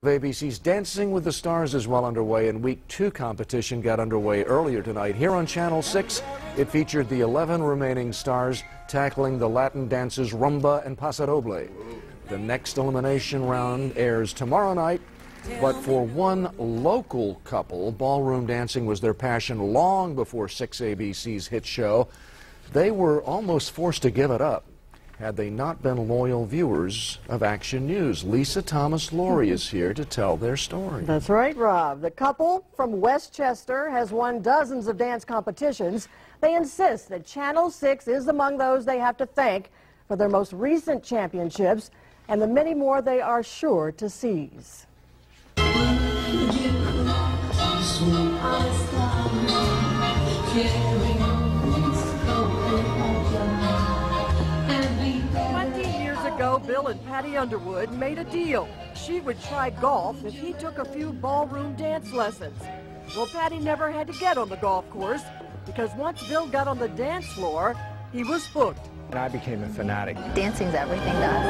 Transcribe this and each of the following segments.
ABC's Dancing with the Stars is well underway, and Week 2 competition got underway earlier tonight. Here on Channel 6, it featured the 11 remaining stars tackling the Latin dances Rumba and Paso Doble. The next elimination round airs tomorrow night, but for one local couple, ballroom dancing was their passion long before 6 ABC's hit show. They were almost forced to give it up had they not been loyal viewers of Action News. Lisa Thomas-Laury is here to tell their story. That's right, Rob. The couple from Westchester has won dozens of dance competitions. They insist that Channel 6 is among those they have to thank for their most recent championships and the many more they are sure to seize. Bill and Patti Underwood made a deal. She would try golf if he took a few ballroom dance lessons. Well, Patti never had to get on the golf course because once Bill got on the dance floor, he was hooked. And I became a fanatic. Dancing's everything to us.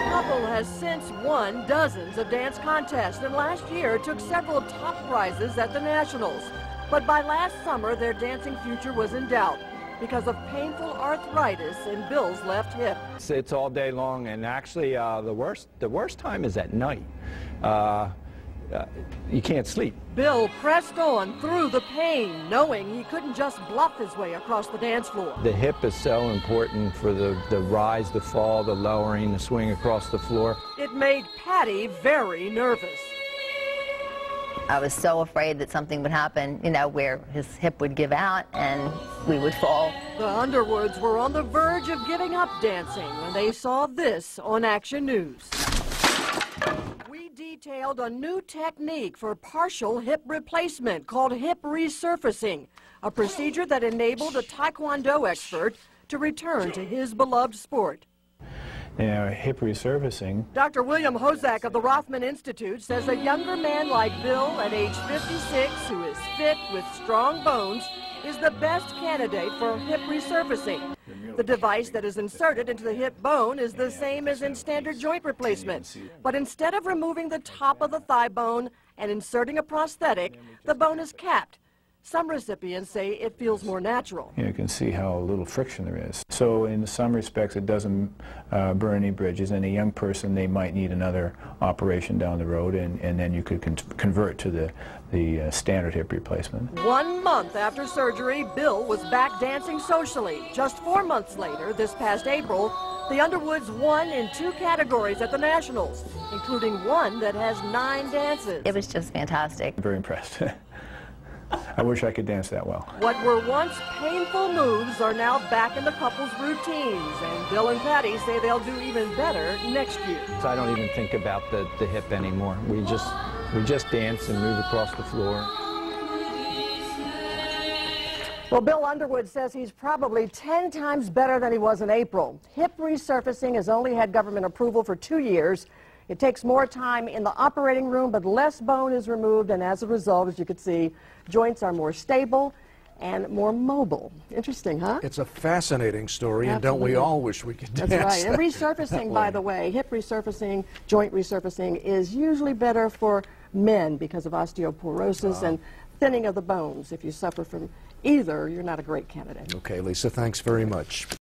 The couple has since won dozens of dance contests and last year took several top prizes at the Nationals. But by last summer, their dancing future was in doubt because of painful arthritis in Bill's left hip. It's all day long, and actually the worst time is at night. You can't sleep. Bill pressed on through the pain, knowing he couldn't just bluff his way across the dance floor. The hip is so important for the rise, the fall, the lowering, the swing across the floor. It made Patti very nervous. I was so afraid that something would happen, you know, where his hip would give out and we would fall. The Underwoods were on the verge of giving up dancing when they saw this on Action News. We detailed a new technique for partial hip replacement called Hip Resurfacing, a procedure that enabled a Taekwondo expert to return to his beloved sport. Hip resurfacing. Dr. William Hozack of the Rothman Institute says a younger man like Bill at age 56 who is fit with strong bones is the best candidate for hip resurfacing. The device that is inserted into the hip bone is the same as in standard joint replacement, but instead of removing the top of the thigh bone and inserting a prosthetic, the bone is capped. Some recipients say it feels more natural. You can see how little friction there is. So in some respects it doesn't burn any bridges. And a young person, they might need another operation down the road, and then you could convert to the standard hip replacement. 1 month after surgery, Bill was back dancing socially. Just 4 months later, this past April, the Underwoods won in 2 categories at the Nationals, including one that has 9 dances. It was just fantastic. I'm very impressed. I wish I could dance that well. What were once painful moves are now back in the couple's routines, and Bill and Patti say they'll do even better next year. So I don't even think about the hip anymore. We just dance and move across the floor. Well, Bill Underwood says he's probably 10 times better than he was in April. Hip resurfacing has only had government approval for 2 years. It takes more time in the operating room, but less bone is removed, and as a result, as you can see, joints are more stable and more mobile. Interesting, huh? It's a fascinating story, Absolutely. and don't we all wish we could dance? That's right. And resurfacing, by the way, hip resurfacing, joint resurfacing is usually better for men because of osteoporosis and thinning of the bones. If you suffer from either, you're not a great candidate. Okay, Lisa, thanks very much.